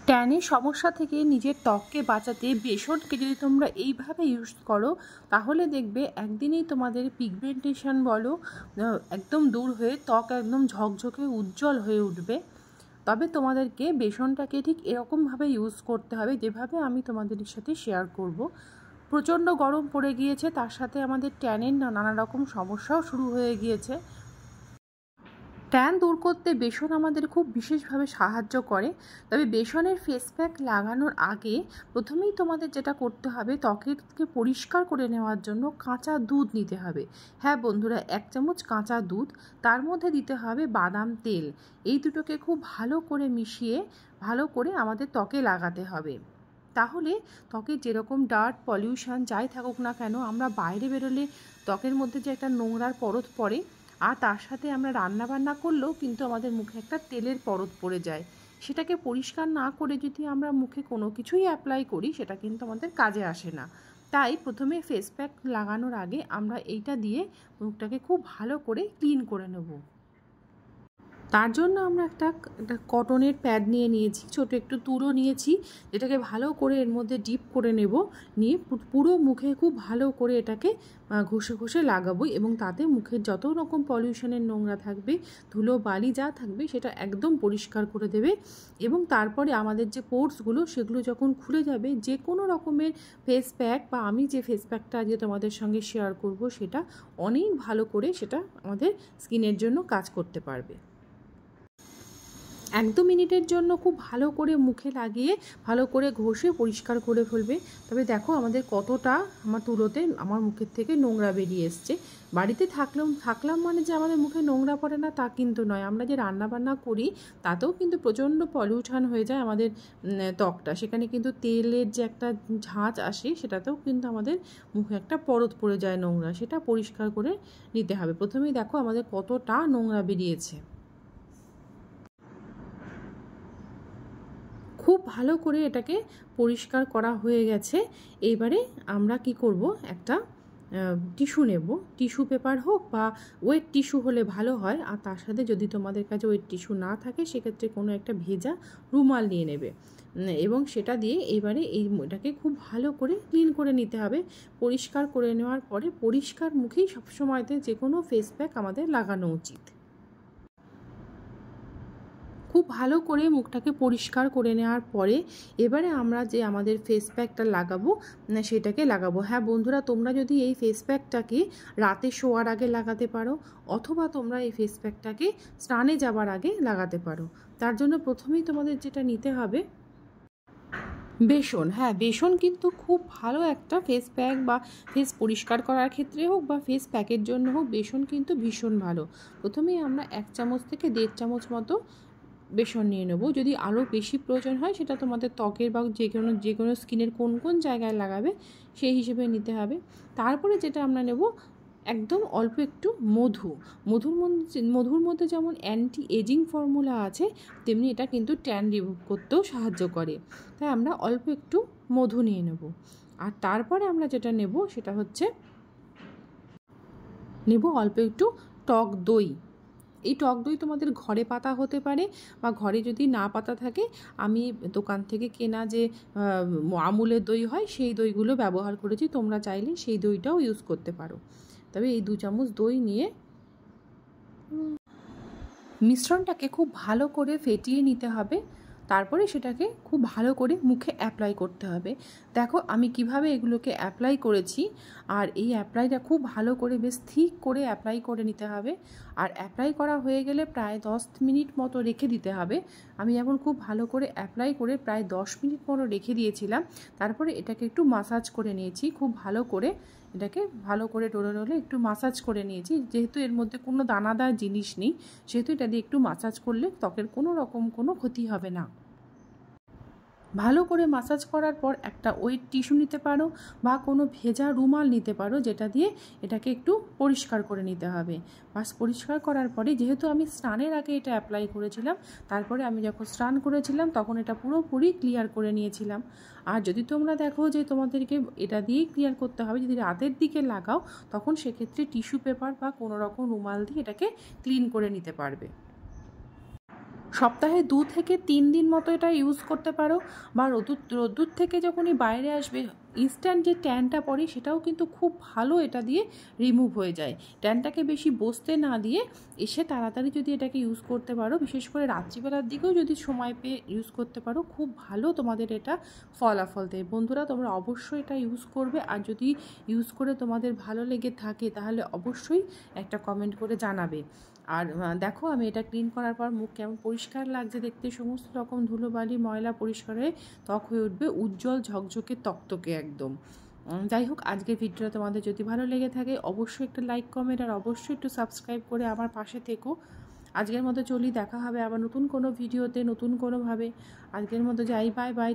ট্যানের সমস্যা থেকে নিজের ত্বককে বাঁচাতে বেসনকে যদি তোমরা এইভাবে ইউজ করো তাহলে দেখবে একদিনেই তোমাদের পিগমেন্টেশন বলো একদম দূর হয়ে ত্বক একদম ঝকঝকে উজ্জ্বল হয়ে উঠবে। তবে তোমাদেরকে বেসনটাকে ঠিক এরকমভাবে ইউজ করতে হবে যেভাবে আমি তোমাদের সাথে শেয়ার করব। প্রচণ্ড গরম পড়ে গিয়েছে, তার সাথে আমাদের ট্যানের নানা রকম সমস্যাও শুরু হয়ে গিয়েছে। ট্যান দূর করতে বেসন আমাদের খুব বিশেষভাবে সাহায্য করে। তবে বেসনের ফেস প্যাক লাগানোর আগে প্রথমেই তোমাদের যেটা করতে হবে, ত্বককে পরিষ্কার করে নেওয়ার জন্য কাঁচা দুধ নিতে হবে। হ্যাঁ বন্ধুরা, 1 চামচ কাঁচা দুধ, তার মধ্যে দিতে হবে বাদাম তেল। এই দুটোকে খুব ভালো করে মিশিয়ে ভালো করে আমাদের ত্বকে লাগাতে হবে। তাহলে ত্বকের যেরকম ডার্ট পলিউশন যাই থাকুক না কেন, আমরা বাইরে বেরোলে ত্বকের মধ্যে যে একটা নোংরার পরত পড়ে, আর তার সাথে আমরা রান্না বান্না করলেও কিন্তু আমাদের মুখে একটা তেলের পরত পড়ে যায়, সেটাকে পরিষ্কার না করে যদি আমরা মুখে কোনো কিছুই অ্যাপ্লাই করি সেটা কিন্তু আমাদের কাজে আসে না। তাই প্রথমে ফেস প্যাক লাগানোর আগে আমরা এইটা দিয়ে মুখটাকে খুব ভালো করে ক্লিন করে নেব। তার জন্য আমরা একটা কটনের প্যাড নিয়ে নিয়েছি, ছোট একটু তুলো নিয়েছি, যেটাকে ভালো করে এর মধ্যে ডিপ করে নেব। নিয়ে পুরো মুখে খুব ভালো করে এটাকে ঘষে ঘষে লাগাবো এবং তাতে মুখের যত রকম পলিউশনের নোংরা থাকবে, ধুলো বালি যা থাকবে সেটা একদম পরিষ্কার করে দেবে। এবং তারপরে আমাদের যে পোর্সগুলো সেগুলো যখন খুলে যাবে, যে কোনো রকমের ফেস প্যাক বা আমি যে ফেস প্যাকটা আজকে তোমাদের সঙ্গে শেয়ার করব সেটা অনেক ভালো করে সেটা আমাদের স্কিনের জন্য কাজ করতে পারবে। 1-2 মিনিটের জন্য খুব ভালো করে মুখে লাগিয়ে ভালো করে ঘষে পরিষ্কার করে ফেলবে। তবে দেখো আমাদের কতটা আমার তুলোতে আমার মুখের থেকে নোংরা বেরিয়ে এসছে। বাড়িতে থাকলাম মানে যে আমাদের মুখে নোংরা পড়ে না তা কিন্তু নয়। আমরা যে রান্নাবান্না করি তাতেও কিন্তু প্রচণ্ড পলিউশন হয়ে যায় আমাদের ত্বকটা, সেখানে কিন্তু তেলের যে একটা ঝাঁঝ আসে সেটাতেও কিন্তু আমাদের মুখে একটা পরত পড়ে যায় নোংরা, সেটা পরিষ্কার করে নিতে হবে। প্রথমেই দেখো আমাদের কতটা নোংরা বেরিয়েছে। খুব ভালো করে এটাকে পরিষ্কার করা হয়ে গেছে। এবারে আমরা কি করব, একটা টিস্যু নেব, টিস্যু পেপার হোক বা ওয়েট টিস্যু হলে ভালো হয়। আর তার সাথে যদি তোমাদের কাছে ওয়েট টিস্যু না থাকে সেক্ষেত্রে কোনো একটা ভেজা রুমাল নিয়ে নেবে এবং সেটা দিয়ে এবারে এটাকে খুব ভালো করে ক্লিন করে নিতে হবে। পরিষ্কার করে নেওয়ার পরে পরিষ্কার মুখেই সবসময়তে যে কোনো ফেস প্যাক আমাদের লাগানো উচিত। খুব ভালো করে মুখটাকে পরিষ্কার করে নেওয়ার পরে এবারে আমরা যে আমাদের ফেস প্যাকটা লাগাবো সেটাকে লাগাবো। হ্যাঁ বন্ধুরা, তোমরা যদি এই ফেস প্যাকটাকে রাতে শোয়ার আগে লাগাতে পারো অথবা তোমরা এই ফেস প্যাকটাকে স্নানে যাবার আগে লাগাতে পারো। তার জন্য প্রথমেই তোমাদের যেটা নিতে হবে বেসন। হ্যাঁ, বেসন কিন্তু খুব ভালো একটা ফেস প্যাক বা ফেস পরিষ্কার করার ক্ষেত্রে হোক বা ফেস প্যাকের জন্য হোক, বেসন কিন্তু ভীষণ ভালো। প্রথমেই আমরা 1 চামচ থেকে 1.5 চামচ মতো বেসন নিয়ে নেব। যদি আরও বেশি প্রয়োজন হয় সেটা তোমাদের ত্বকের বা যে কোনো স্কিনের কোন কোন জায়গায় লাগাবে সেই হিসেবে নিতে হবে। তারপরে যেটা আমরা নেব একদম অল্প একটু মধুর মধ্যে যেমন অ্যান্টি এজিং ফর্মুলা আছে, তেমনি এটা কিন্তু ট্যান রিমুভ করতেও সাহায্য করে। তাই আমরা অল্প একটু মধু নিয়ে নেব। আর তারপরে আমরা যেটা নেব সেটা হচ্ছে অল্প একটু টক দই। এই টক দই তোমাদের ঘরে পাতা হতে পারে বা ঘরে যদি না পাতা থাকে আমি দোকান থেকে কেনা যে আমুলের দই হয় সেই দইগুলো ব্যবহার করেছি, তোমরা চাইলে সেই দইটাও ইউজ করতে পারো। তবে এই 2 চামচ দই নিয়ে মিশ্রণটাকে খুব ভালো করে ফেটিয়ে নিতে হবে। তারপরে সেটাকে খুব ভালো করে মুখে অ্যাপ্লাই করতে হবে। দেখো আমি কিভাবে এগুলোকে অ্যাপ্লাই করেছি। আর এই অ্যাপ্লাইটা খুব ভালো করে বেশ ঠিক করে অ্যাপ্লাই করে নিতে হবে। আর অ্যাপ্লাই করা হয়ে গেলে প্রায় 10 মিনিট মতো রেখে দিতে হবে। আমি এখন খুব ভালো করে অ্যাপ্লাই করে প্রায় 10 মিনিট মতো রেখে দিয়েছিলাম। তারপরে এটাকে একটু মাসাজ করে নিয়েছি, খুব ভালো করে এটাকে ভালো করে ডলে একটু মাসাজ করে নিয়েছি। যেহেতু এর মধ্যে কোনো দানাদার জিনিস নেই সেহেতু এটা দিয়ে একটু মাসাজ করলে ত্বকের কোনো রকম কোনো ক্ষতি হবে না। ভালো করে মাসাজ করার পর একটা ওয়েট টিস্যু নিতে পারো বা কোনো ভেজা রুমাল নিতে পারো, যেটা দিয়ে এটাকে একটু পরিষ্কার করে নিতে হবে। বাস পরিষ্কার করার পরে, যেহেতু আমি স্নানের আগে এটা অ্যাপ্লাই করেছিলাম, তারপরে আমি যখন স্নান করেছিলাম তখন এটা পুরোপুরি ক্লিয়ার করে নিয়েছিলাম। আর যদি তোমরা দেখো যে তোমাদেরকে এটা দিয়েই ক্লিয়ার করতে হবে, যদি রাতের দিকে লাগাও তখন সেক্ষেত্রে টিস্যু পেপার বা কোনো রকম রুমাল দিয়ে এটাকে ক্লিন করে নিতে পারবে। সপ্তাহে 2 থেকে 3 দিন মতো এটা ইউজ করতে পারো। বা রোদ্দুর থেকে যখনই বাইরে আসবে ইনস্ট্যান্ট যে ট্যানটা পড়ে সেটাও কিন্তু খুব ভালো এটা দিয়ে রিমুভ হয়ে যায়। ট্যানটাকে বেশি বসতে না দিয়ে এসে তাড়াতাড়ি যদি এটাকে ইউজ করতে পারো, বিশেষ করে রাত্রিবেলার দিকেও যদি সময় পেয়ে ইউজ করতে পারো, খুব ভালো তোমাদের এটা ফলাফল দেয়। বন্ধুরা, তোমরা অবশ্যই এটা ইউজ করবে। আর যদি ইউজ করে তোমাদের ভালো লেগে থাকে তাহলে অবশ্যই একটা কমেন্ট করে জানাবে। আর দেখো আমি এটা ক্লিন করার পর মুখ কেমন পরিষ্কার লাগছে দেখতে, সমস্ত রকম ধুলোবালি ময়লা পরিষ্কার হয়ে ত্বক হয়ে উঠবে উজ্জ্বল ঝকঝকে তকতকে একদম। যাই হোক, আজকের ভিডিওটা তোমাদের যদি ভালো লেগে থাকে অবশ্যই একটা লাইক কমেন্ট আর অবশ্যই একটু সাবস্ক্রাইব করে আমার পাশে থেকো। আজকের মতো চলি, দেখা হবে আবার নতুন কোনো ভিডিওতে নতুন কোনোভাবে। আজকের মতো যাই, বাই বাই।